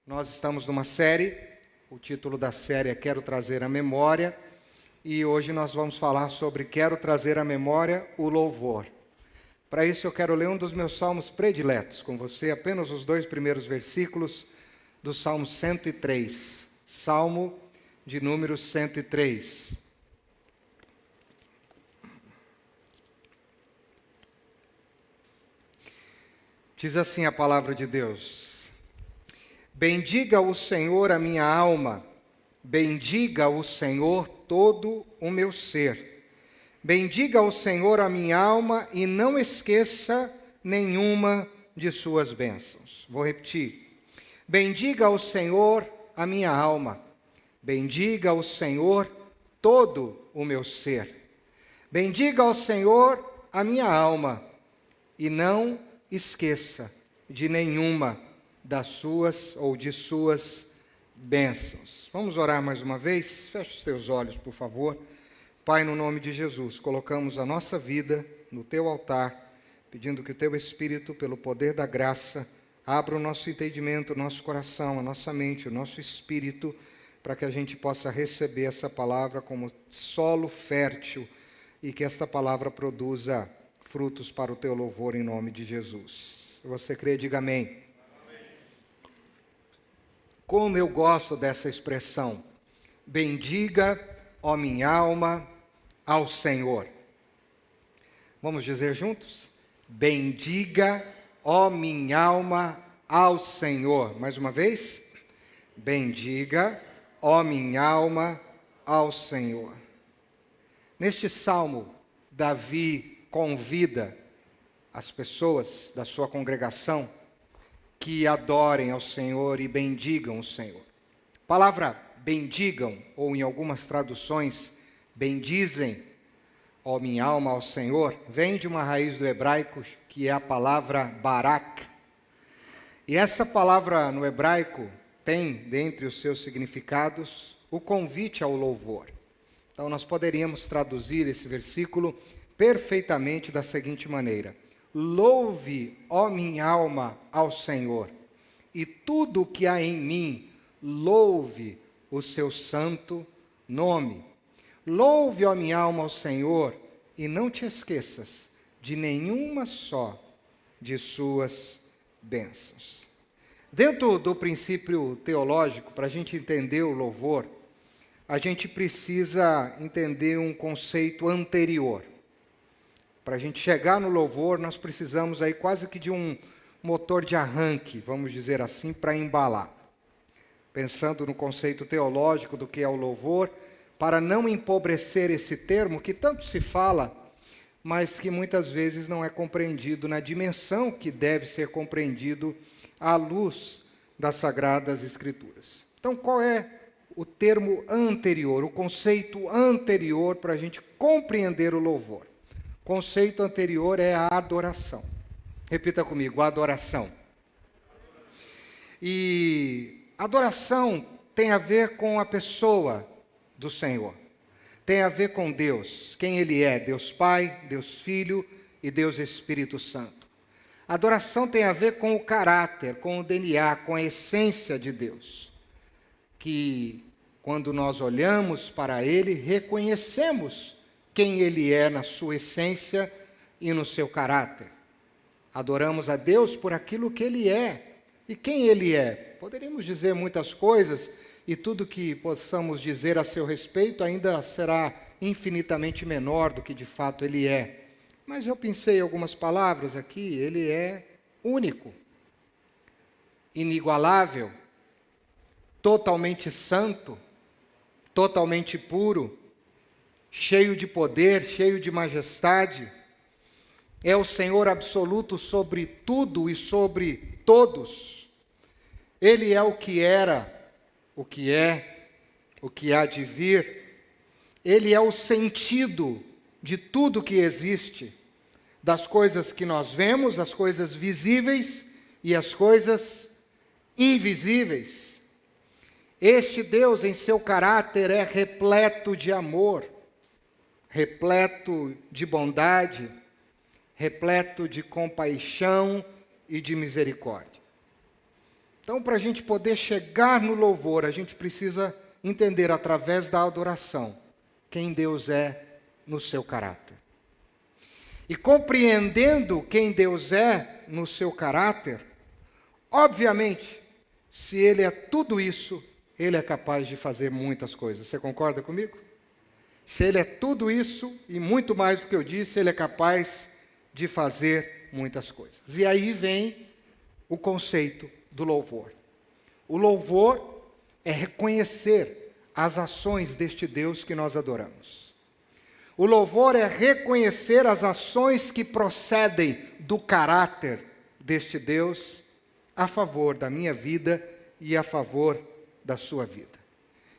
Nós estamos numa série, o título da série é Quero Trazer à Memória, e hoje nós vamos falar sobre Quero Trazer à Memória o Louvor. Para isso eu quero ler um dos meus salmos prediletos com você, apenas os 2 primeiros versículos do Salmo 103, Salmo de número 103. Diz assim a palavra de Deus: bendiga o Senhor a minha alma, bendiga o Senhor todo o meu ser. Bendiga o Senhor a minha alma e não esqueça nenhuma de suas bênçãos. Vou repetir. Bendiga o Senhor a minha alma, bendiga o Senhor todo o meu ser. Bendiga ao Senhor a minha alma e não esqueça de nenhuma das suas ou de suas bênçãos. Vamos orar mais uma vez? Feche os teus olhos, por favor. Pai, no nome de Jesus, colocamos a nossa vida no teu altar, pedindo que o teu Espírito, pelo poder da graça, abra o nosso entendimento, o nosso coração, a nossa mente, o nosso espírito, para que a gente possa receber essa palavra como solo fértil e que esta palavra produza frutos para o teu louvor em nome de Jesus. Se você crê, diga amém. Como eu gosto dessa expressão, bendiga, ó minha alma, ao Senhor. Vamos dizer juntos? Bendiga, ó minha alma, ao Senhor. Mais uma vez? Bendiga, ó minha alma, ao Senhor. Neste salmo, Davi convida as pessoas da sua congregação que adorem ao Senhor e bendigam o Senhor. A palavra bendigam, ou em algumas traduções, bendizem, ó minha alma, ao Senhor, vem de uma raiz do hebraico que é a palavra barak. E essa palavra no hebraico tem, dentre os seus significados, o convite ao louvor. Então nós poderíamos traduzir esse versículo perfeitamente da seguinte maneira: louve, ó minha alma, ao Senhor, e tudo o que há em mim, louve o seu santo nome. Louve, ó minha alma, ao Senhor, e não te esqueças de nenhuma só de suas bênçãos. Dentro do princípio teológico, para a gente entender o louvor, a gente precisa entender um conceito anterior. Para a gente chegar no louvor, nós precisamos aí quase que de um motor de arranque, vamos dizer assim, para embalar. Pensando no conceito teológico do que é o louvor, para não empobrecer esse termo que tanto se fala, mas que muitas vezes não é compreendido na dimensão que deve ser compreendido à luz das Sagradas Escrituras. Então, qual é o termo anterior, o conceito anterior para a gente compreender o louvor? O conceito anterior é a adoração. Repita comigo, adoração. E adoração tem a ver com a pessoa do Senhor. Tem a ver com Deus, quem Ele é, Deus Pai, Deus Filho e Deus Espírito Santo. Adoração tem a ver com o caráter, com o DNA, com a essência de Deus. Que quando nós olhamos para Ele, reconhecemos quem Ele é na sua essência e no seu caráter. Adoramos a Deus por aquilo que Ele é. E quem Ele é? Poderíamos dizer muitas coisas, e tudo que possamos dizer a seu respeito ainda será infinitamente menor do que de fato Ele é. Mas eu pensei algumas palavras aqui. Ele é único, inigualável, totalmente santo, totalmente puro, cheio de poder, cheio de majestade. É o Senhor absoluto sobre tudo e sobre todos. Ele é o que era, o que é, o que há de vir. Ele é o sentido de tudo que existe, das coisas que nós vemos, as coisas visíveis e as coisas invisíveis. Este Deus, em seu caráter, é repleto de amor, repleto de bondade, repleto de compaixão e de misericórdia. Então, para a gente poder chegar no louvor, a gente precisa entender através da adoração quem Deus é no seu caráter. E compreendendo quem Deus é no seu caráter, obviamente, se Ele é tudo isso, Ele é capaz de fazer muitas coisas. Você concorda comigo? Se Ele é tudo isso e muito mais do que eu disse, Ele é capaz de fazer muitas coisas. E aí vem o conceito do louvor. O louvor é reconhecer as ações deste Deus que nós adoramos. O louvor é reconhecer as ações que procedem do caráter deste Deus a favor da minha vida e a favor da sua vida.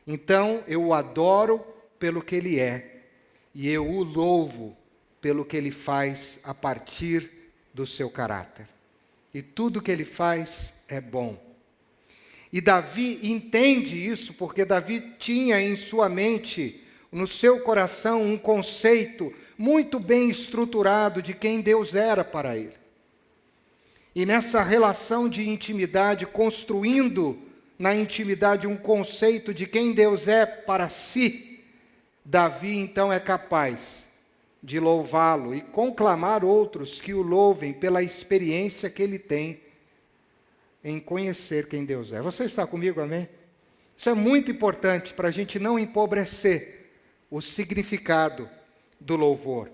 Então, eu o adoro pelo que Ele é, e eu o louvo pelo que Ele faz a partir do seu caráter. E tudo que Ele faz é bom. E Davi entende isso, porque Davi tinha em sua mente, no seu coração, um conceito muito bem estruturado de quem Deus era para ele. E nessa relação de intimidade, construindo na intimidade um conceito de quem Deus é para si, Davi então é capaz de louvá-lo e conclamar outros que o louvem pela experiência que ele tem em conhecer quem Deus é. Você está comigo, amém? Isso é muito importante para a gente não empobrecer o significado do louvor.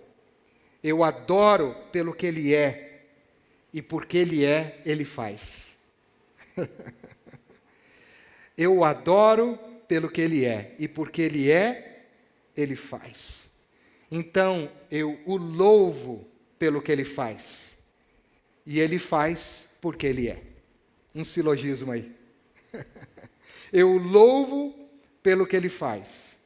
Eu adoro pelo que Ele é, e porque Ele é, Ele faz. Eu o adoro pelo que Ele é, e porque Ele é, Ele faz. Então, eu o louvo pelo que Ele faz, e Ele faz porque Ele é. Um silogismo aí. Eu o louvo pelo que Ele faz,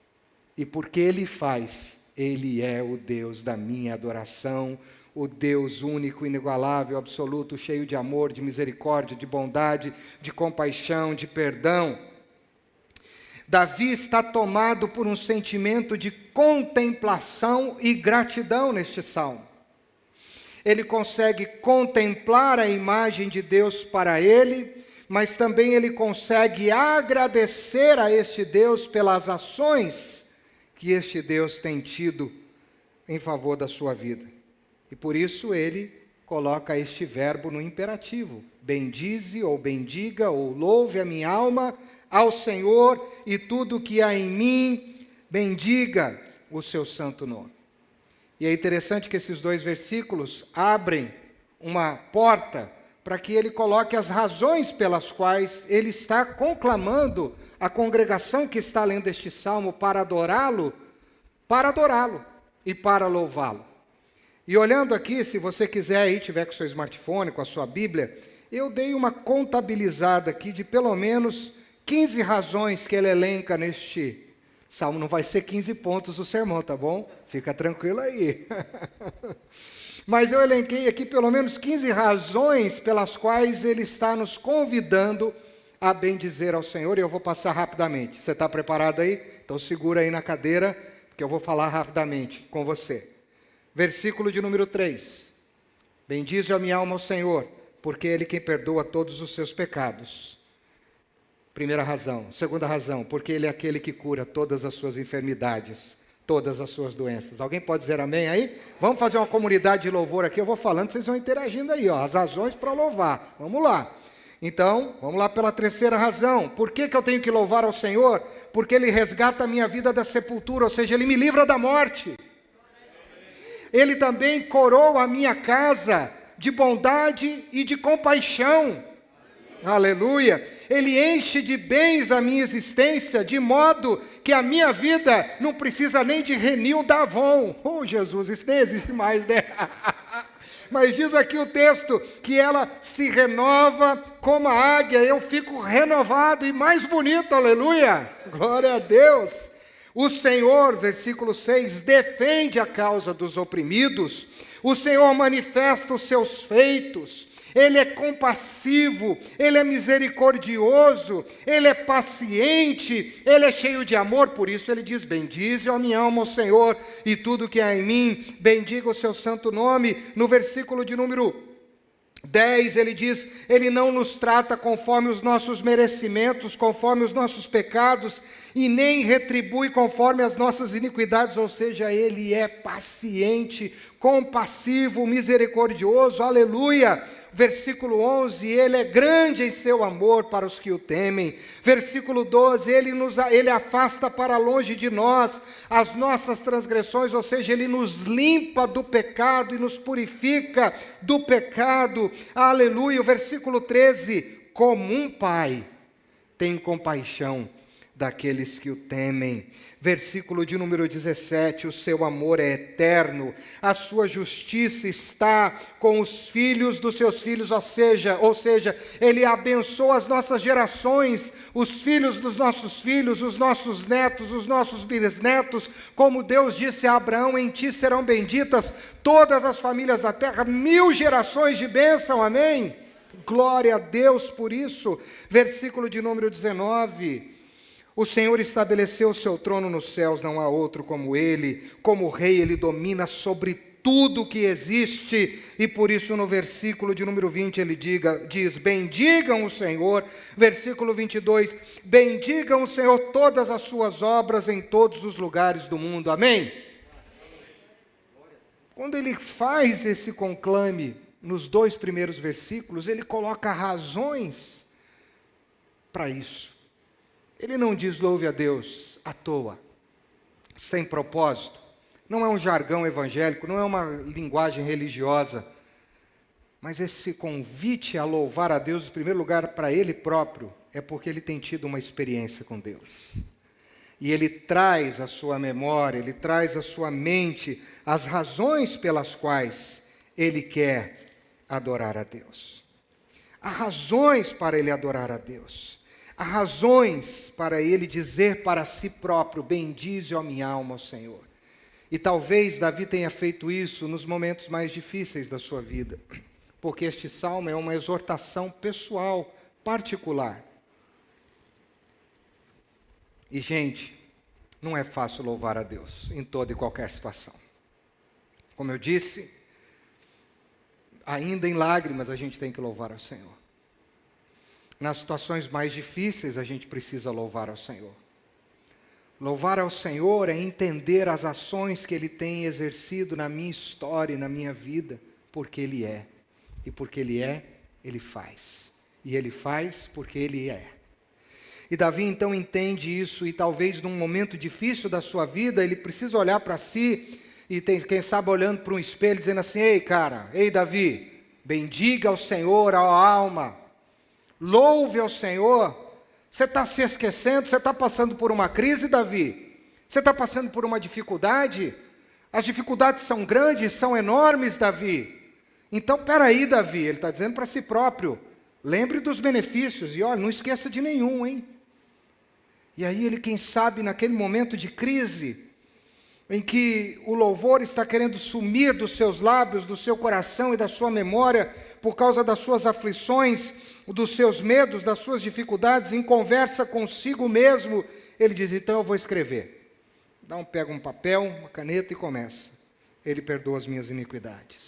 e porque Ele faz, Ele é o Deus da minha adoração, o Deus único, inigualável, absoluto, cheio de amor, de misericórdia, de bondade, de compaixão, de perdão. Davi está tomado por um sentimento de contemplação e gratidão neste salmo. Ele consegue contemplar a imagem de Deus para ele, mas também ele consegue agradecer a este Deus pelas ações que este Deus tem tido em favor da sua vida. E por isso ele coloca este verbo no imperativo: bendize ou bendiga ou louve a minha alma ao Senhor, e tudo que há em mim, bendiga o seu santo nome. E é interessante que esses dois versículos abrem uma porta para que ele coloque as razões pelas quais ele está conclamando a congregação que está lendo este salmo para adorá-lo e para louvá-lo. E olhando aqui, se você quiser aí, tiver com o seu smartphone, com a sua Bíblia, eu dei uma contabilizada aqui de pelo menos 15 razões que ele elenca neste salmo. Não vai ser 15 pontos o sermão, tá bom? Fica tranquilo aí. Mas eu elenquei aqui pelo menos 15 razões pelas quais ele está nos convidando a bendizer ao Senhor, e eu vou passar rapidamente. Você está preparado aí? Então segura aí na cadeira, porque eu vou falar rapidamente com você. Versículo de número 3. Bendize a minha alma ao Senhor, porque Ele quem perdoa todos os seus pecados. Primeira razão. Segunda razão, porque Ele é aquele que cura todas as suas enfermidades, todas as suas doenças. Alguém pode dizer amém aí? Vamos fazer uma comunidade de louvor aqui, eu vou falando, vocês vão interagindo aí, ó, as razões para louvar. Vamos lá. Então, vamos lá pela terceira razão. Por que eu tenho que louvar ao Senhor? Porque Ele resgata a minha vida da sepultura, ou seja, Ele me livra da morte. Ele também coroa a minha casa de bondade e de compaixão. Aleluia. Ele enche de bens a minha existência, de modo que a minha vida não precisa nem de renil da Avon. Oh, Jesus, isso nem existe mais, né? Mas diz aqui o texto que ela se renova como a águia. Eu fico renovado e mais bonito, aleluia. Glória a Deus. O Senhor, versículo 6, defende a causa dos oprimidos. O Senhor manifesta os seus feitos. Ele é compassivo, Ele é misericordioso, Ele é paciente, Ele é cheio de amor. Por isso Ele diz, bendize a minha alma ao Senhor, e tudo que há em mim, bendiga o seu santo nome. No versículo de número 10, ele diz, ele não nos trata conforme os nossos merecimentos, conforme os nossos pecados, e nem retribui conforme as nossas iniquidades, ou seja, ele é paciente, compassivo, misericordioso, aleluia. Versículo 11, ele é grande em seu amor para os que o temem. Versículo 12, ele afasta para longe de nós as nossas transgressões, ou seja, ele nos limpa do pecado e nos purifica do pecado. Aleluia. O versículo 13, como um pai tem compaixão daqueles que o temem. Versículo de número 17, o seu amor é eterno, a sua justiça está com os filhos dos seus filhos, ou seja, ele abençoa as nossas gerações, os filhos dos nossos filhos, os nossos netos, os nossos bisnetos, como Deus disse a Abraão, em ti serão benditas todas as famílias da terra, 1000 gerações de bênção, amém? Glória a Deus por isso. Versículo de número 19, o Senhor estabeleceu o seu trono nos céus, não há outro como ele. Como rei, ele domina sobre tudo que existe. E por isso no versículo de número 20 ele diz, bendigam o Senhor. Versículo 22, bendigam o Senhor todas as suas obras em todos os lugares do mundo. Amém? Quando ele faz esse conclame, nos 2 primeiros versículos, ele coloca razões para isso. Ele não diz louve a Deus à toa, sem propósito. Não é um jargão evangélico, não é uma linguagem religiosa. Mas esse convite a louvar a Deus, em primeiro lugar, para ele próprio, é porque ele tem tido uma experiência com Deus. E ele traz à sua memória, ele traz à sua mente as razões pelas quais ele quer adorar a Deus. Há razões para ele adorar a Deus. Há razões para ele dizer para si próprio, bendize, ó minha alma, ao Senhor. E talvez Davi tenha feito isso nos momentos mais difíceis da sua vida, porque este salmo é uma exortação pessoal, particular. E, gente, não é fácil louvar a Deus em toda e qualquer situação. Como eu disse, ainda em lágrimas a gente tem que louvar ao Senhor. Nas situações mais difíceis, a gente precisa louvar ao Senhor. Louvar ao Senhor é entender as ações que Ele tem exercido na minha história e na minha vida, porque Ele é. E porque Ele é, Ele faz. E Ele faz porque Ele é. E Davi então entende isso, e talvez num momento difícil da sua vida, ele precisa olhar para si, e tem, quem sabe, olhando para um espelho, dizendo assim, ei Davi, bendiga ao Senhor, ó alma, louve ao Senhor. Você está se esquecendo? Você está passando por uma crise, Davi? Você está passando por uma dificuldade? As dificuldades são grandes, são enormes, Davi. Então, peraí, Davi, ele está dizendo para si próprio, lembre dos benefícios, e olha, não esqueça de nenhum, hein? E aí ele, quem sabe, naquele momento de crise, em que o louvor está querendo sumir dos seus lábios, do seu coração e da sua memória, por causa das suas aflições, dos seus medos, das suas dificuldades, em conversa consigo mesmo, ele diz, então eu vou escrever. Pega um papel, uma caneta e começa. Ele perdoa as minhas iniquidades.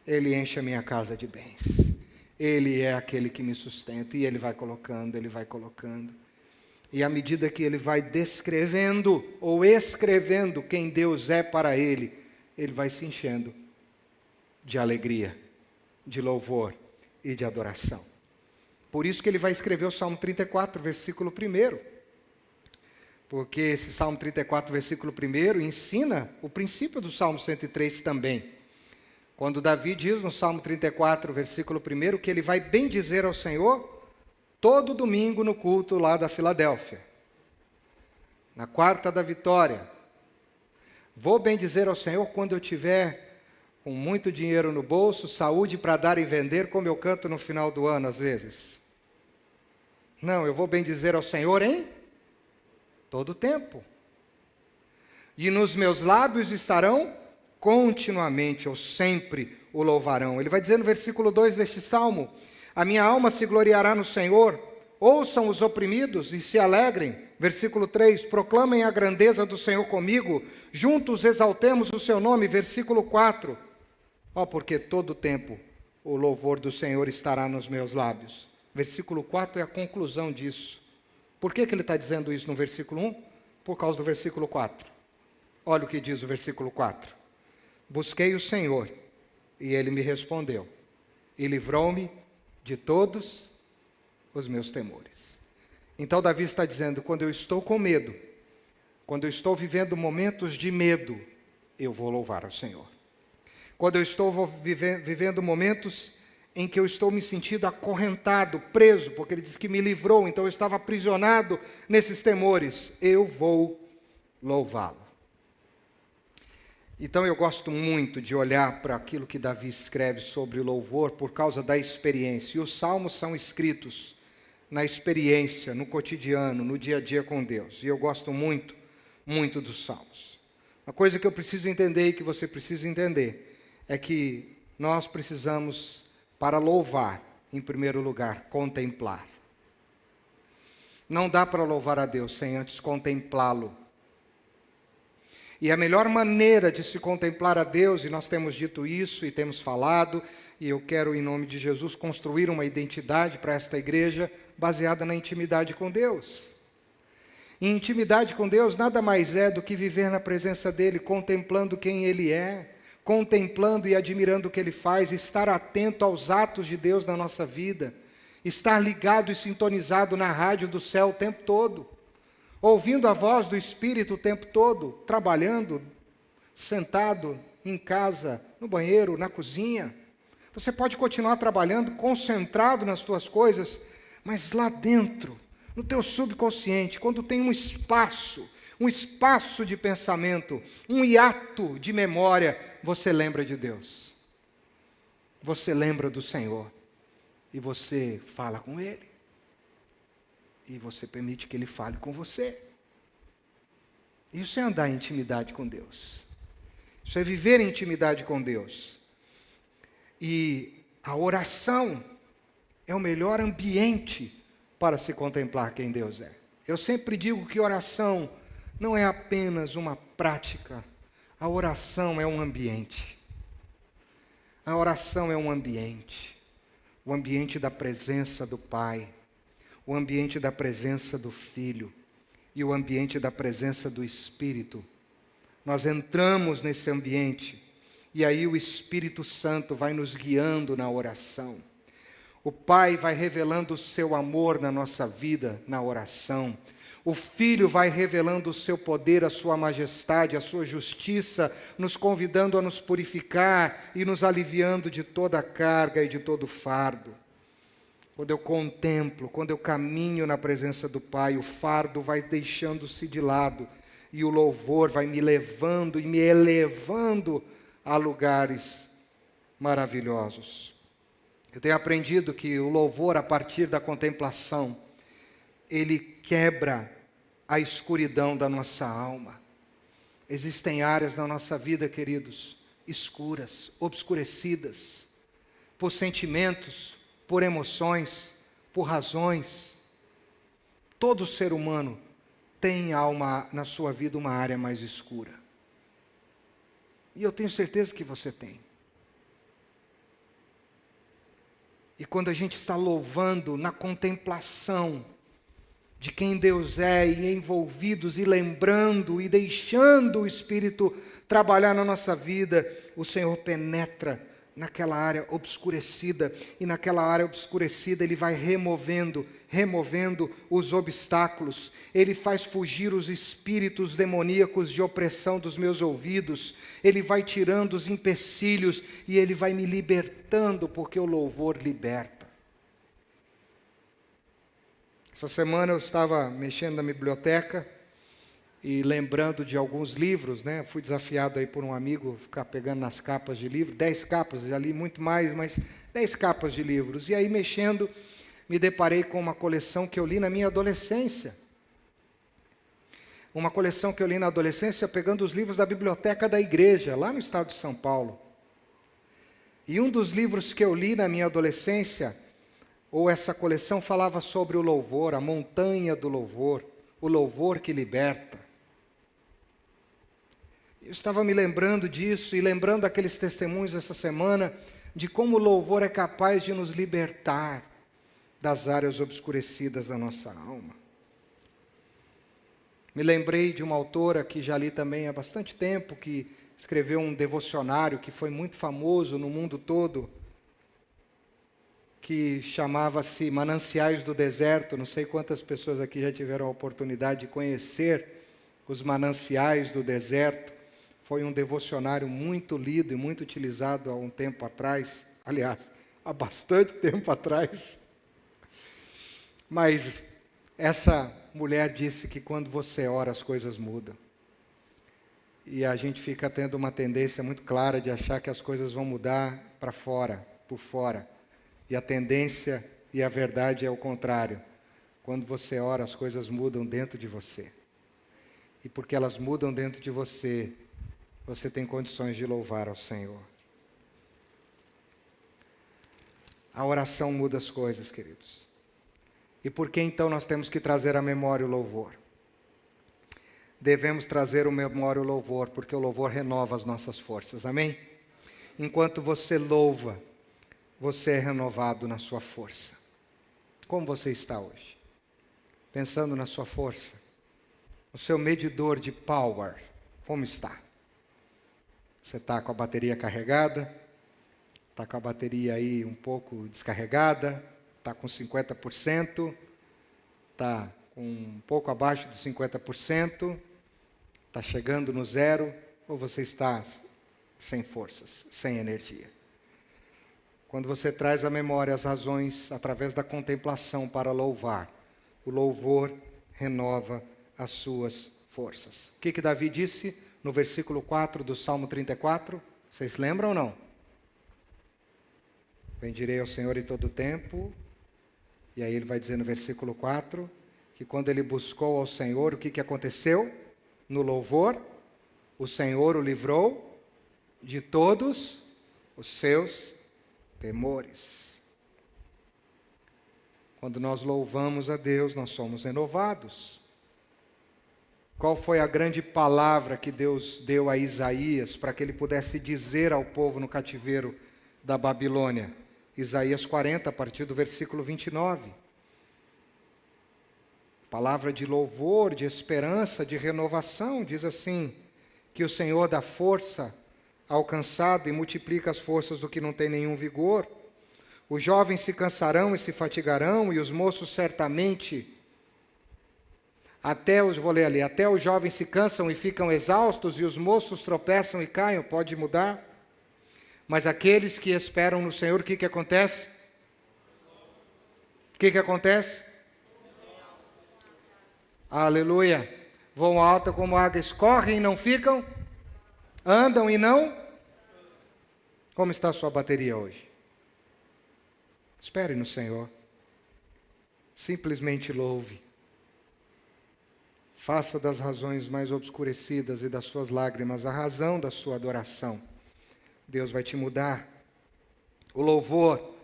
Ele enche a minha casa de bens. Ele é aquele que me sustenta. E ele vai colocando, ele vai colocando. E à medida que ele vai descrevendo ou escrevendo quem Deus é para ele, ele vai se enchendo de alegria, de louvor e de adoração. Por isso que ele vai escrever o Salmo 34, versículo 1. Porque esse Salmo 34, versículo 1, ensina o princípio do Salmo 103 também. Quando Davi diz no Salmo 34, versículo 1, que ele vai bendizer ao Senhor todo domingo no culto lá da Filadélfia, na quarta da vitória. Vou bendizer ao Senhor quando eu tiver com muito dinheiro no bolso, saúde para dar e vender, como eu canto no final do ano às vezes. Não, eu vou bendizer ao Senhor em todo tempo. E nos meus lábios estarão continuamente, ou sempre o louvarão. Ele vai dizer no versículo 2 deste salmo, a minha alma se gloriará no Senhor, ouçam os oprimidos e se alegrem. Versículo 3, proclamem a grandeza do Senhor comigo, juntos exaltemos o seu nome. Versículo 4, porque todo tempo o louvor do Senhor estará nos meus lábios. Versículo 4 é a conclusão disso. Por que ele está dizendo isso no versículo 1? Por causa do versículo 4. Olha o que diz o versículo 4. Busquei o Senhor, e Ele me respondeu, e livrou-me de todos os meus temores. Então Davi está dizendo, quando eu estou com medo, quando eu estou vivendo momentos de medo, eu vou louvar ao Senhor. Quando eu estou vivendo momentos em que eu estou me sentindo acorrentado, preso, porque ele diz que me livrou, então eu estava aprisionado nesses temores, eu vou louvá-lo. Então eu gosto muito de olhar para aquilo que Davi escreve sobre o louvor por causa da experiência. E os salmos são escritos na experiência, no cotidiano, no dia a dia com Deus. E eu gosto muito, muito dos salmos. Uma coisa que eu preciso entender e que você precisa entender é que nós precisamos, para louvar, em primeiro lugar, contemplar. Não dá para louvar a Deus sem antes contemplá-lo. E a melhor maneira de se contemplar a Deus, e nós temos dito isso e temos falado, e eu quero, em nome de Jesus, construir uma identidade para esta igreja baseada na intimidade com Deus. E intimidade com Deus nada mais é do que viver na presença dEle, contemplando quem Ele é, contemplando e admirando o que Ele faz, estar atento aos atos de Deus na nossa vida, estar ligado e sintonizado na rádio do céu o tempo todo, ouvindo a voz do Espírito o tempo todo, trabalhando, sentado em casa, no banheiro, na cozinha. Você pode continuar trabalhando, concentrado nas tuas coisas, mas lá dentro, no teu subconsciente, quando tem um espaço de pensamento, um hiato de memória, você lembra de Deus. Você lembra do Senhor. E você fala com Ele. E você permite que Ele fale com você. Isso é andar em intimidade com Deus. Isso é viver em intimidade com Deus. E a oração é o melhor ambiente para se contemplar quem Deus é. Eu sempre digo que oração não é apenas uma prática. A oração é um ambiente. A oração é um ambiente. O ambiente da presença do Pai. O ambiente da presença do Filho e o ambiente da presença do Espírito. Nós entramos nesse ambiente e aí o Espírito Santo vai nos guiando na oração. O Pai vai revelando o seu amor na nossa vida na oração. O Filho vai revelando o seu poder, a sua majestade, a sua justiça, nos convidando a nos purificar e nos aliviando de toda a carga e de todo o fardo. Quando eu contemplo, quando eu caminho na presença do Pai, o fardo vai deixando-se de lado e o louvor vai me levando e me elevando a lugares maravilhosos. Eu tenho aprendido que o louvor, a partir da contemplação, ele quebra a escuridão da nossa alma. Existem áreas na nossa vida, queridos, escuras, obscurecidas, por sentimentos, por emoções, por razões. Todo ser humano tem na sua vida uma área mais escura. E eu tenho certeza que você tem. E quando a gente está louvando na contemplação de quem Deus é, e envolvidos, e lembrando, e deixando o Espírito trabalhar na nossa vida, o Senhor penetra naquela área obscurecida, e naquela área obscurecida Ele vai removendo os obstáculos, Ele faz fugir os espíritos demoníacos de opressão dos meus ouvidos, Ele vai tirando os empecilhos, e Ele vai me libertando, porque o louvor liberta. Essa semana eu estava mexendo na biblioteca, e lembrando de alguns livros, né? Fui desafiado aí por um amigo, ficar pegando nas capas de livro, 10 capas, já li muito mais, mas 10 capas de livros. E aí, mexendo, me deparei com uma coleção que eu li na minha adolescência. Uma coleção que eu li na adolescência, pegando os livros da biblioteca da igreja, lá no estado de São Paulo. E um dos livros que eu li na minha adolescência, ou essa coleção, falava sobre o louvor, a montanha do louvor, o louvor que liberta. Eu estava me lembrando disso e lembrando aqueles testemunhos essa semana, de como o louvor é capaz de nos libertar das áreas obscurecidas da nossa alma. Me lembrei de uma autora que já li também há bastante tempo, que escreveu um devocionário que foi muito famoso no mundo todo, que chamava-se Mananciais do Deserto. Não sei quantas pessoas aqui já tiveram a oportunidade de conhecer os Mananciais do Deserto. Foi um devocionário muito lido e muito utilizado há um tempo atrás. Aliás, há bastante tempo atrás. Mas essa mulher disse que quando você ora as coisas mudam. E a gente fica tendo uma tendência muito clara de achar que as coisas vão mudar para fora, por fora. E a tendência e a verdade é o contrário. Quando você ora, as coisas mudam dentro de você. E porque elas mudam dentro de você, você tem condições de louvar ao Senhor. A oração muda as coisas, queridos. E por que então nós temos que trazer à memória o louvor? Devemos trazer à memória o louvor, porque o louvor renova as nossas forças. Amém? Enquanto você louva, você é renovado na sua força. Como você está hoje? Pensando na sua força. O seu medidor de power, como está? Você está com a bateria carregada? Está com a bateria aí um pouco descarregada? Está com 50%? Está com um pouco abaixo de 50%? Está chegando no zero? Ou você está sem forças, sem energia? Quando você traz à memória as razões através da contemplação para louvar, o louvor renova as suas forças. O que Davi disse no versículo 4 do Salmo 34? Vocês lembram ou não? Bendirei ao Senhor em todo o tempo. E aí ele vai dizer no versículo 4, que quando ele buscou ao Senhor, o que aconteceu? No louvor, o Senhor o livrou de todos os seus temores. Quando nós louvamos a Deus, nós somos renovados. Qual foi a grande palavra que Deus deu a Isaías para que ele pudesse dizer ao povo no cativeiro da Babilônia? Isaías 40, a partir do versículo 29. Palavra de louvor, de esperança, de renovação, diz assim, que o Senhor dá força ao cansado e multiplica as forças do que não tem nenhum vigor. Os jovens se cansarão e se fatigarão, e os moços certamente, até os jovens se cansam e ficam exaustos, e os moços tropeçam e caem, pode mudar. Mas aqueles que esperam no Senhor, o que acontece? O que acontece? Aleluia! Voam alto como águias, correm e não ficam, andam e não. Como está a sua bateria hoje? Espere no Senhor. Simplesmente louve. Faça das razões mais obscurecidas e das suas lágrimas a razão da sua adoração. Deus vai te mudar. O louvor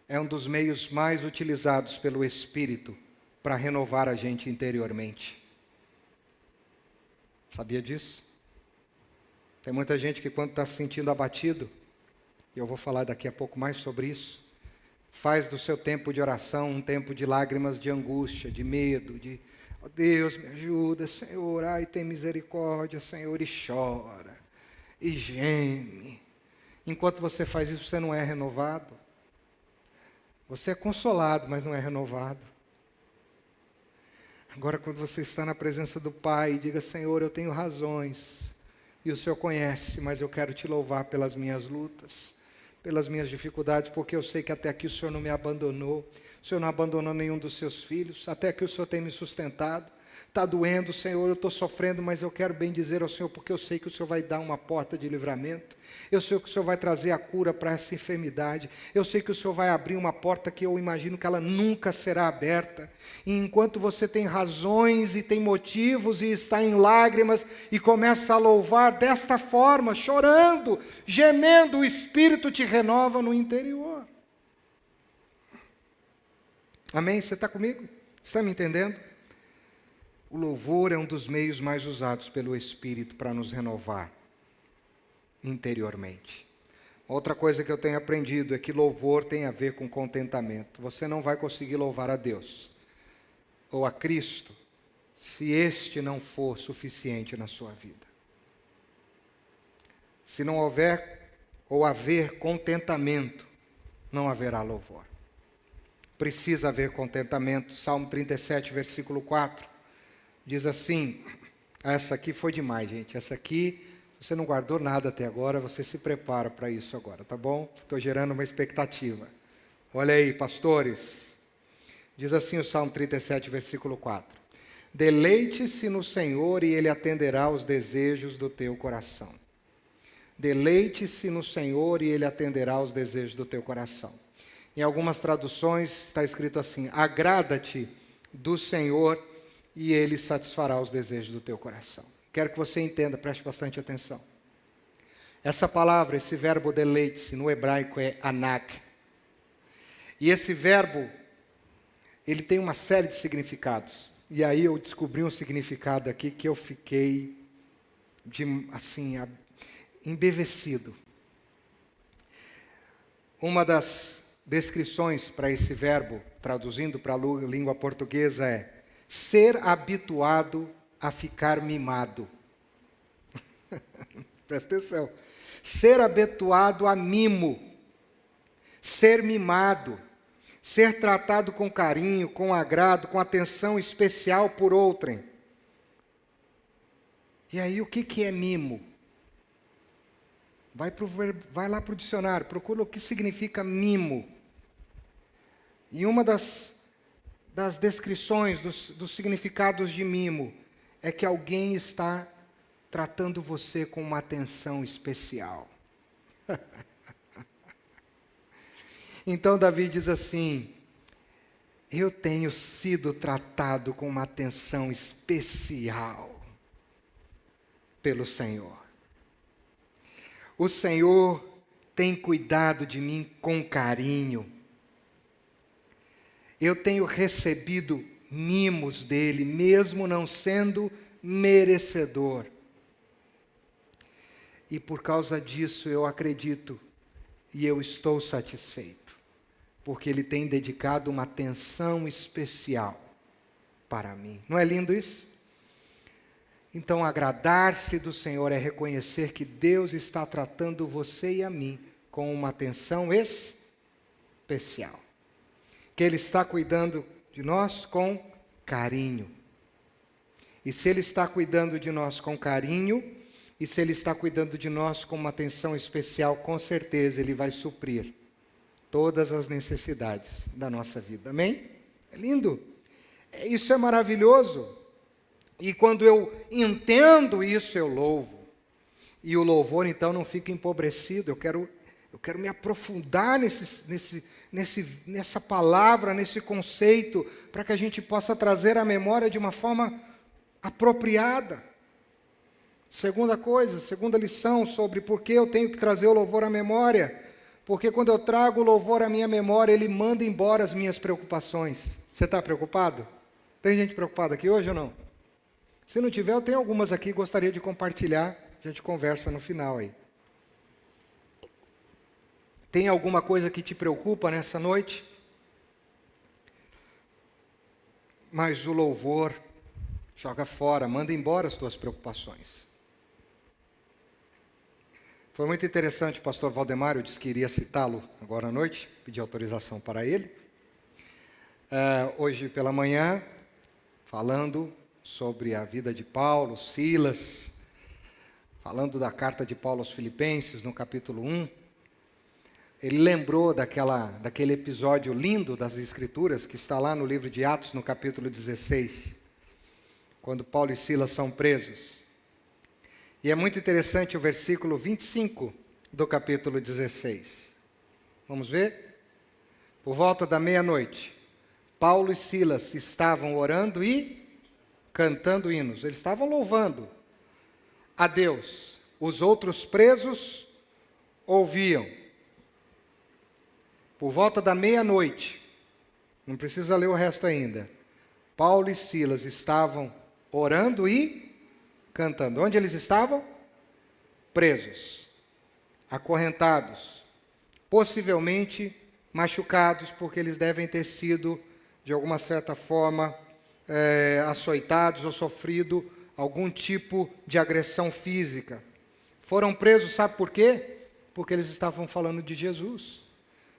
é um dos meios mais utilizados pelo Espírito para renovar a gente interiormente. Sabia disso? Tem muita gente que quando está se sentindo abatido, e eu vou falar daqui a pouco mais sobre isso, faz do seu tempo de oração um tempo de lágrimas de angústia, de medo, de oh Deus, me ajuda, Senhor, ai, tem misericórdia, Senhor, e chora, e geme. Enquanto você faz isso, você não é renovado. Você é consolado, mas não é renovado. Agora, quando você está na presença do Pai, diga, Senhor, eu tenho razões, e o Senhor conhece, mas eu quero te louvar pelas minhas lutas, pelas minhas dificuldades, porque eu sei que até aqui o Senhor não me abandonou, o Senhor não abandonou nenhum dos seus filhos, até aqui o Senhor tem me sustentado. Está doendo, Senhor, eu estou sofrendo, mas eu quero bem dizer ao Senhor, porque eu sei que o Senhor vai dar uma porta de livramento, eu sei que o Senhor vai trazer a cura para essa enfermidade, eu sei que o Senhor vai abrir uma porta que eu imagino que ela nunca será aberta, e enquanto você tem razões e tem motivos e está em lágrimas e começa a louvar desta forma, chorando, gemendo, o Espírito te renova no interior. Amém? Você está comigo? Você está me entendendo? O louvor é um dos meios mais usados pelo Espírito para nos renovar interiormente. Outra coisa que eu tenho aprendido é que louvor tem a ver com contentamento. Você não vai conseguir louvar a Deus ou a Cristo se este não for suficiente na sua vida. Se não houver ou haver contentamento, não haverá louvor. Precisa haver contentamento. Salmo 37, versículo 4, diz assim, essa aqui foi demais, gente, essa aqui, você não guardou nada até agora, você se prepara para isso agora, tá bom? Estou gerando uma expectativa. Olha aí, pastores, diz assim o Salmo 37, versículo 4, deleite-se no Senhor e Ele atenderá aos desejos do teu coração. Deleite-se no Senhor e Ele atenderá aos desejos do teu coração. Em algumas traduções está escrito assim, agrada-te do Senhor e Ele satisfará os desejos do teu coração. Quero que você entenda, preste bastante atenção. Essa palavra, esse verbo deleite-se, no hebraico é anak. E esse verbo, ele tem uma série de significados. E aí eu descobri um significado aqui que eu fiquei, embevecido. Uma das descrições para esse verbo, traduzindo para a língua portuguesa, é ser habituado a ficar mimado. Presta atenção. Ser habituado a mimo. Ser mimado. Ser tratado com carinho, com agrado, com atenção especial por outrem. E aí, o que é mimo? Vai lá para o dicionário, procura o que significa mimo. E uma das descrições, dos significados de mimo, é que alguém está tratando você com uma atenção especial. Então Davi diz assim, eu tenho sido tratado com uma atenção especial pelo Senhor. O Senhor tem cuidado de mim com carinho. Eu tenho recebido mimos dele, mesmo não sendo merecedor. E por causa disso eu acredito e eu estou satisfeito, porque ele tem dedicado uma atenção especial para mim. Não é lindo isso? Então, agradar-se do Senhor é reconhecer que Deus está tratando você e a mim com uma atenção especial. Que Ele está cuidando de nós com carinho. E se Ele está cuidando de nós com carinho, e se Ele está cuidando de nós com uma atenção especial, com certeza Ele vai suprir todas as necessidades da nossa vida. Amém? É lindo. Isso é maravilhoso. E quando eu entendo isso, eu louvo. E o louvor, então, não fica empobrecido. Eu quero me aprofundar nessa palavra, nesse conceito, para que a gente possa trazer à memória de uma forma apropriada. Segunda lição sobre por que eu tenho que trazer o louvor à memória. Porque quando eu trago o louvor à minha memória, ele manda embora as minhas preocupações. Você está preocupado? Tem gente preocupada aqui hoje ou não? Se não tiver, eu tenho algumas aqui, gostaria de compartilhar, a gente conversa no final aí. Tem alguma coisa que te preocupa nessa noite? Mas o louvor joga fora, manda embora as tuas preocupações. Foi muito interessante, o pastor Valdemar, eu disse que iria citá-lo agora à noite, pedi autorização para ele. Hoje pela manhã, falando sobre a vida de Paulo, Silas, falando da carta de Paulo aos Filipenses, no capítulo 1, ele lembrou daquele episódio lindo das Escrituras, que está lá no livro de Atos, no capítulo 16, quando Paulo e Silas são presos. E é muito interessante o versículo 25 do capítulo 16. Vamos ver? Por volta da meia-noite, Paulo e Silas estavam orando e cantando hinos. Eles estavam louvando a Deus. Os outros presos ouviam. Por volta da meia-noite, não precisa ler o resto ainda, Paulo e Silas estavam orando e cantando. Onde eles estavam? Presos, acorrentados, possivelmente machucados, porque eles devem ter sido, de alguma certa forma, açoitados ou sofrido algum tipo de agressão física. Foram presos, sabe por quê? Porque eles estavam falando de Jesus.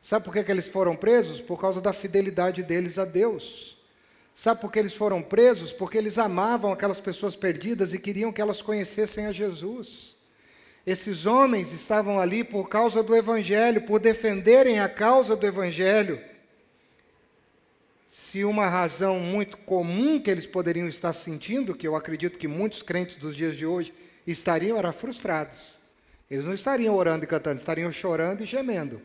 Sabe por que eles foram presos? Por causa da fidelidade deles a Deus. Sabe por que eles foram presos? Porque eles amavam aquelas pessoas perdidas e queriam que elas conhecessem a Jesus. Esses homens estavam ali por causa do Evangelho, por defenderem a causa do Evangelho. Se uma razão muito comum que eles poderiam estar sentindo, que eu acredito que muitos crentes dos dias de hoje estariam, era frustrados. Eles não estariam orando e cantando, estariam chorando e gemendo.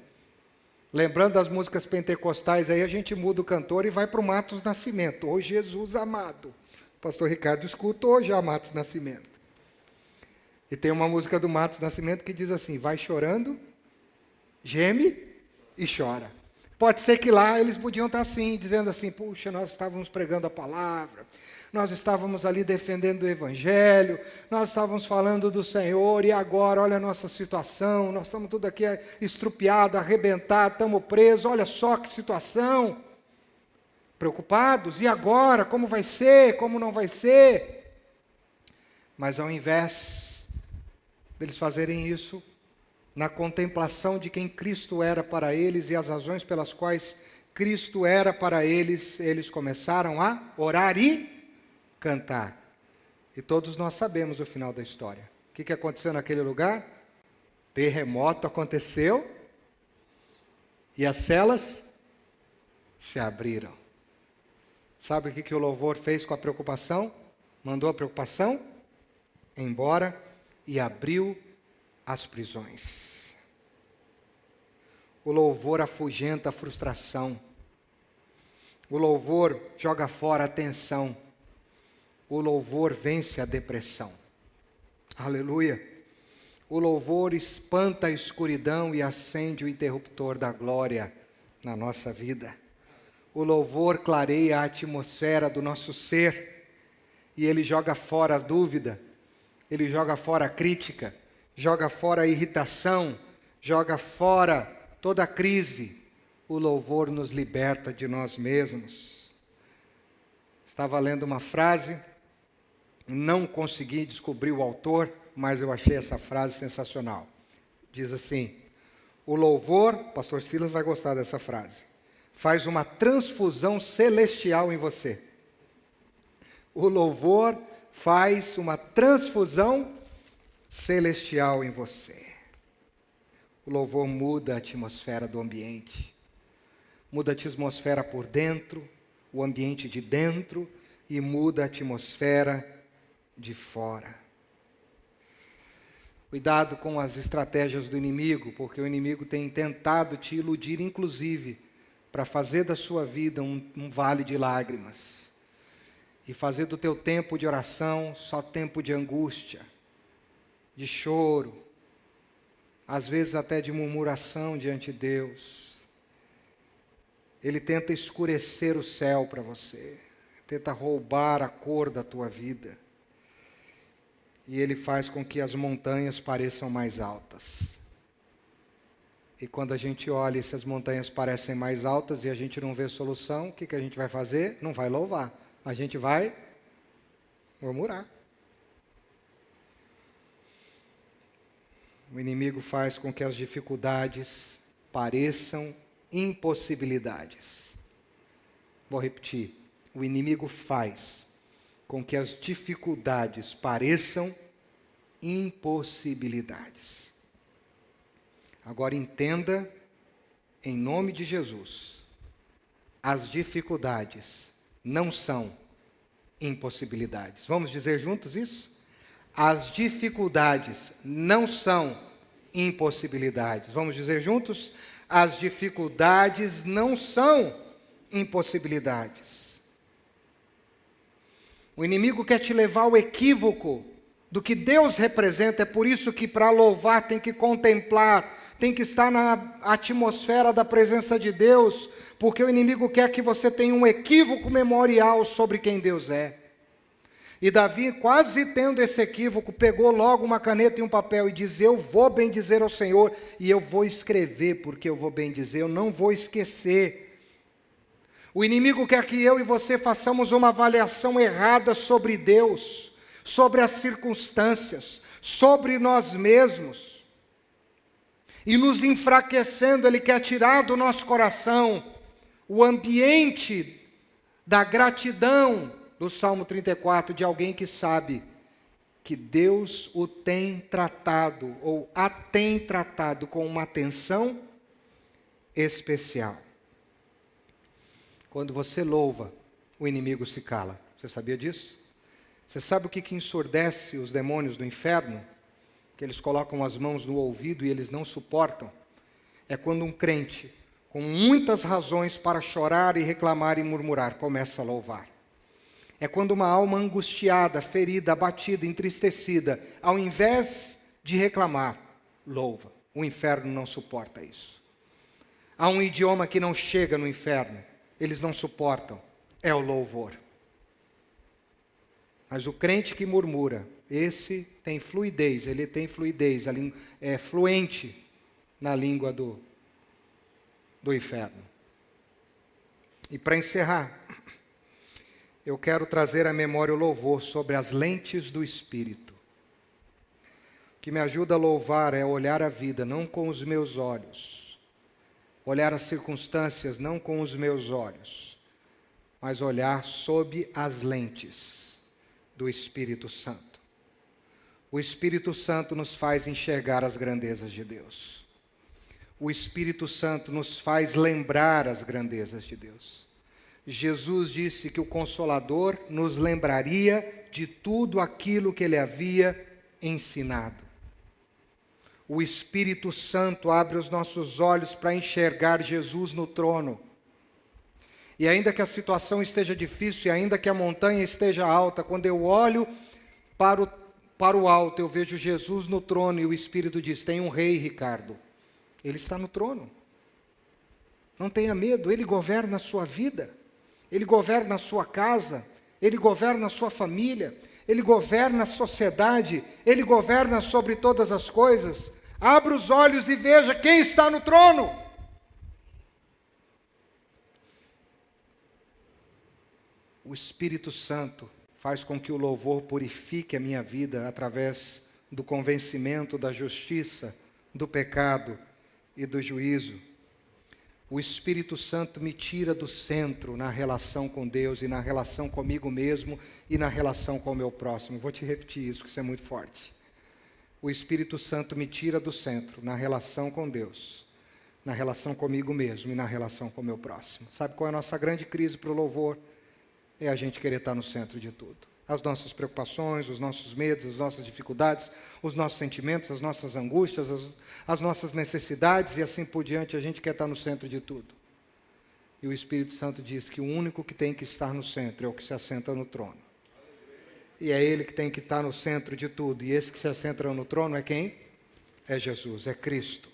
Lembrando das músicas pentecostais, aí a gente muda o cantor e vai para o Matos Nascimento. Ô Jesus amado. O pastor Ricardo escuta hoje a Matos Nascimento. E tem uma música do Matos Nascimento que diz assim: vai chorando, geme e chora. Pode ser que lá eles podiam estar assim, dizendo assim: puxa, nós estávamos pregando a palavra, nós estávamos ali defendendo o Evangelho, nós estávamos falando do Senhor, e agora, olha a nossa situação, nós estamos tudo aqui estrupiado, arrebentado, estamos presos, olha só que situação. Preocupados, e agora, como vai ser, como não vai ser? Mas ao invés deles fazerem isso, na contemplação de quem Cristo era para eles e as razões pelas quais Cristo era para eles, eles começaram a orar e cantar. E todos nós sabemos o final da história. O que aconteceu naquele lugar? Terremoto aconteceu e as celas se abriram. Sabe o que o louvor fez com a preocupação? Mandou a preocupação embora e abriu as prisões. O louvor afugenta a frustração. O louvor joga fora a tensão. O louvor vence a depressão. Aleluia. O louvor espanta a escuridão e acende o interruptor da glória na nossa vida. O louvor clareia a atmosfera do nosso ser e ele joga fora a dúvida, ele joga fora a crítica, joga fora a irritação, joga fora toda a crise. O louvor nos liberta de nós mesmos. Estava lendo uma frase, não consegui descobrir o autor, mas eu achei essa frase sensacional. Diz assim: o louvor, pastor Silas vai gostar dessa frase, faz uma transfusão celestial em você. O louvor faz uma transfusão celestial em você. O louvor muda a atmosfera do ambiente. Muda a atmosfera por dentro, o ambiente de dentro, e muda a atmosfera de fora. Cuidado com as estratégias do inimigo, porque o inimigo tem tentado te iludir, inclusive, para fazer da sua vida um vale de lágrimas. E fazer do teu tempo de oração só tempo de angústia, de choro, às vezes até de murmuração diante de Deus. Ele tenta escurecer o céu para você, tenta roubar a cor da tua vida. E ele faz com que as montanhas pareçam mais altas. E quando a gente olha e essas montanhas parecem mais altas e a gente não vê solução, o que a gente vai fazer? Não vai louvar, a gente vai murmurar. O inimigo faz com que as dificuldades pareçam impossibilidades. Vou repetir. O inimigo faz com que as dificuldades pareçam impossibilidades. Agora entenda, em nome de Jesus, as dificuldades não são impossibilidades. Vamos dizer juntos isso? As dificuldades não são impossibilidades. Vamos dizer juntos? As dificuldades não são impossibilidades. O inimigo quer te levar ao equívoco do que Deus representa. É por isso que para louvar tem que contemplar, tem que estar na atmosfera da presença de Deus, porque o inimigo quer que você tenha um equívoco memorial sobre quem Deus é. E Davi, quase tendo esse equívoco, pegou logo uma caneta e um papel e diz: eu vou bendizer ao Senhor e eu vou escrever, porque eu vou bendizer, eu não vou esquecer. O inimigo quer que eu e você façamos uma avaliação errada sobre Deus, sobre as circunstâncias, sobre nós mesmos. E nos enfraquecendo, ele quer tirar do nosso coração o ambiente da gratidão do Salmo 34, de alguém que sabe que Deus o tem tratado, ou a tem tratado com uma atenção especial. Quando você louva, o inimigo se cala. Você sabia disso? Você sabe o que ensurdece os demônios do inferno? Que eles colocam as mãos no ouvido e eles não suportam? É quando um crente, com muitas razões para chorar e reclamar e murmurar, começa a louvar. É quando uma alma angustiada, ferida, abatida, entristecida, ao invés de reclamar, louva. O inferno não suporta isso. Há um idioma que não chega no inferno, eles não suportam, é o louvor. Mas o crente que murmura, esse tem fluidez, ele tem fluidez, é fluente na língua do inferno. E para encerrar, eu quero trazer à memória o louvor sobre as lentes do Espírito. O que me ajuda a louvar é olhar a vida não com os meus olhos, olhar as circunstâncias não com os meus olhos, mas olhar sob as lentes do Espírito Santo. O Espírito Santo nos faz enxergar as grandezas de Deus. O Espírito Santo nos faz lembrar as grandezas de Deus. Jesus disse que o Consolador nos lembraria de tudo aquilo que Ele havia ensinado. O Espírito Santo abre os nossos olhos para enxergar Jesus no trono. E ainda que a situação esteja difícil, e ainda que a montanha esteja alta, quando eu olho para o alto, eu vejo Jesus no trono e o Espírito diz: tem um rei, Ricardo. Ele está no trono. Não tenha medo, Ele governa a sua vida. Ele governa a sua casa, Ele governa a sua família, Ele governa a sociedade, Ele governa sobre todas as coisas. Abra os olhos e veja quem está no trono. O Espírito Santo faz com que o louvor purifique a minha vida através do convencimento da justiça, do pecado e do juízo. O Espírito Santo me tira do centro na relação com Deus e na relação comigo mesmo e na relação com o meu próximo. Vou te repetir isso, que isso é muito forte. O Espírito Santo me tira do centro na relação com Deus, na relação comigo mesmo e na relação com o meu próximo. Sabe qual é a nossa grande crise para o louvor? É a gente querer estar no centro de tudo. As nossas preocupações, os nossos medos, as nossas dificuldades, os nossos sentimentos, as nossas angústias, as nossas necessidades e assim por diante, a gente quer estar no centro de tudo. E o Espírito Santo diz que o único que tem que estar no centro é o que se assenta no trono. E é Ele que tem que estar no centro de tudo. E esse que se assenta no trono é quem? É Jesus, é Cristo.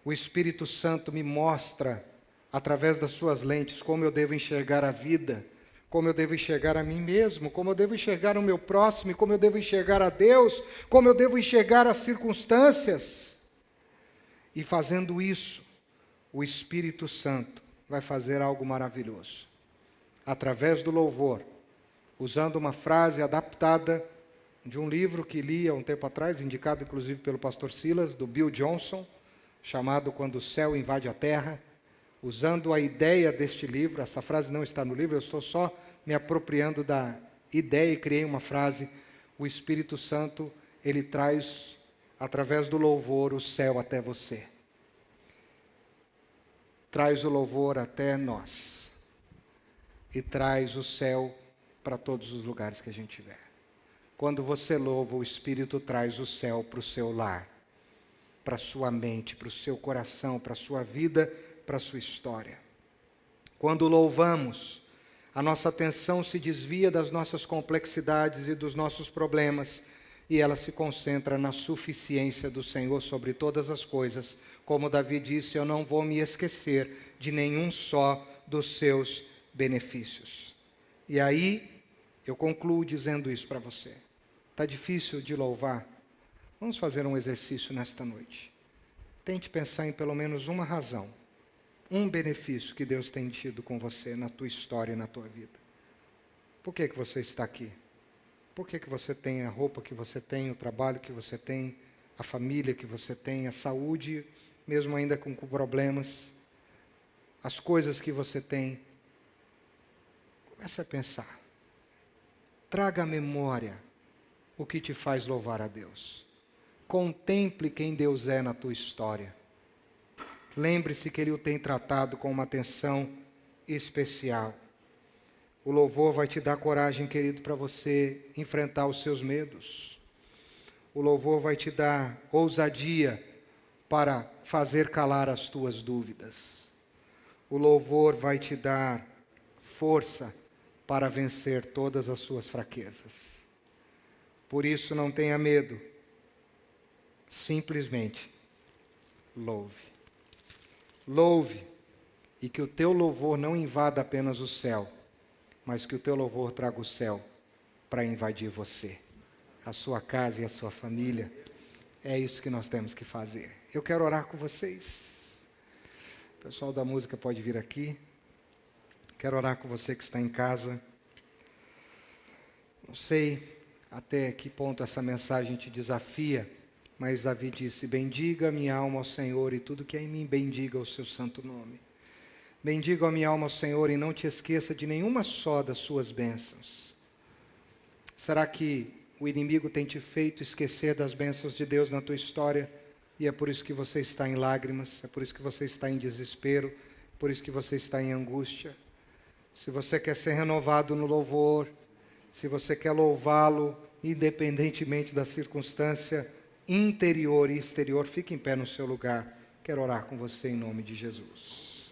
O Espírito Santo me mostra, através das suas lentes, como eu devo enxergar a vida, como eu devo enxergar a mim mesmo, como eu devo enxergar o meu próximo, como eu devo enxergar a Deus, como eu devo enxergar as circunstâncias. E fazendo isso, o Espírito Santo vai fazer algo maravilhoso. Através do louvor, usando uma frase adaptada de um livro que li há um tempo atrás, indicado inclusive pelo pastor Silas, do Bill Johnson, chamado Quando o Céu Invade a Terra. Usando a ideia deste livro, essa frase não está no livro, eu estou só me apropriando da ideia e criei uma frase. O Espírito Santo, ele traz, através do louvor, o céu até você. Traz o louvor até nós. E traz o céu para todos os lugares que a gente tiver. Quando você louva, o Espírito traz o céu para o seu lar, para a sua mente, para o seu coração, para a sua vida, para a sua história. Quando louvamos, a nossa atenção se desvia das nossas complexidades e dos nossos problemas, e ela se concentra na suficiência do Senhor sobre todas as coisas. Como Davi disse, eu não vou me esquecer de nenhum só dos seus benefícios. E aí, Eu concluo dizendo isso para você. Está difícil de louvar? Vamos fazer um exercício nesta noite. Tente pensar em pelo menos uma razão, um benefício que Deus tem tido com você na tua história e na tua vida. Por que você está aqui? Por que você tem a roupa que você tem, o trabalho que você tem, a família que você tem, a saúde, mesmo ainda com problemas, as coisas que você tem? Comece a pensar. Traga à memória o que te faz louvar a Deus. Contemple quem Deus é na tua história. Lembre-se que Ele o tem tratado com uma atenção especial. O louvor vai te dar coragem, querido, para você enfrentar os seus medos. O louvor vai te dar ousadia para fazer calar as tuas dúvidas. O louvor vai te dar força para vencer todas as suas fraquezas. Por isso, não tenha medo. Simplesmente louve. Louve, e que o teu louvor não invada apenas o céu, mas que o teu louvor traga o céu para invadir você, a sua casa e a sua família. É isso que nós temos que fazer. Eu quero orar com vocês. O pessoal da música pode vir aqui. Quero orar com você que está em casa. Não sei até que ponto essa mensagem te desafia, mas Davi disse: bendiga minha alma ao Senhor, e tudo que é em mim bendiga o seu santo nome. Bendiga a minha alma ao Senhor, e não te esqueça de nenhuma só das suas bênçãos. Será que o inimigo tem te feito esquecer das bênçãos de Deus na tua história? E é por isso que você está em lágrimas, é por isso que você está em desespero, é por isso que você está em angústia. Se você quer ser renovado no louvor, se você quer louvá-lo, independentemente da circunstância interior e exterior, fique em pé no seu lugar. Quero orar com você em nome de Jesus.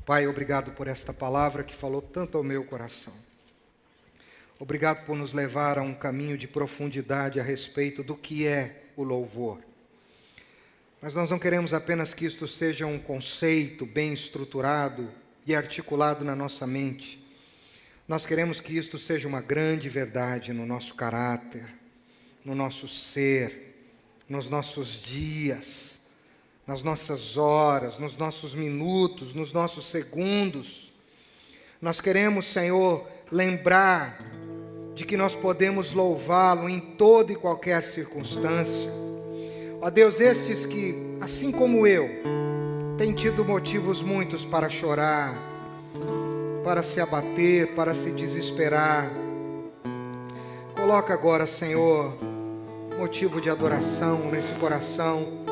Pai, obrigado por esta palavra que falou tanto ao meu coração. Obrigado por nos levar a um caminho de profundidade a respeito do que é o louvor. Mas nós não queremos apenas que isto seja um conceito bem estruturado e articulado na nossa mente. Nós queremos que isto seja uma grande verdade no nosso caráter, no nosso ser, nos nossos dias, nas nossas horas, nos nossos minutos, nos nossos segundos. Nós queremos, Senhor, lembrar de que nós podemos louvá-lo em toda e qualquer circunstância. Ó Deus, estes que, assim como eu, têm tido motivos muitos para chorar, para se abater, para se desesperar. Coloca agora, Senhor, motivo de adoração nesse coração.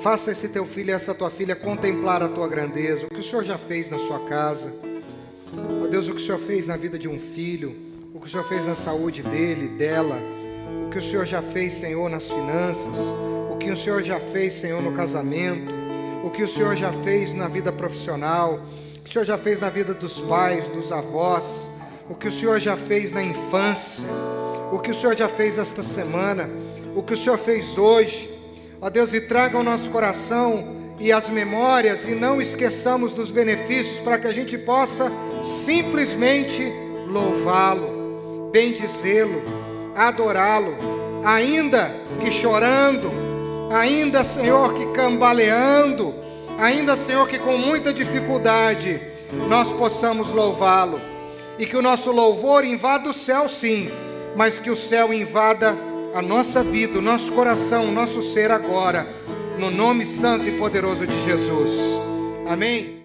Faça esse teu filho e essa tua filha contemplar a tua grandeza, o que o Senhor já fez na sua casa. Ó Deus, o que o Senhor fez na vida de um filho, o que o Senhor fez na saúde dele, dela, o que o Senhor já fez, Senhor, nas finanças, o que o Senhor já fez, Senhor, no casamento, o que o Senhor já fez na vida profissional, o que o Senhor já fez na vida dos pais, dos avós, o que o Senhor já fez na infância, o que o Senhor já fez esta semana, o que o Senhor fez hoje. Ó Deus, e traga ao nosso coração e as memórias, e não esqueçamos dos benefícios, para que a gente possa simplesmente louvá-lo, bendizê-lo, adorá-lo, ainda que chorando, ainda, Senhor, que cambaleando, ainda, Senhor, que com muita dificuldade nós possamos louvá-lo, e que o nosso louvor invada o céu, sim, mas que o céu invada a nossa vida, o nosso coração, o nosso ser agora, no nome santo e poderoso de Jesus. Amém?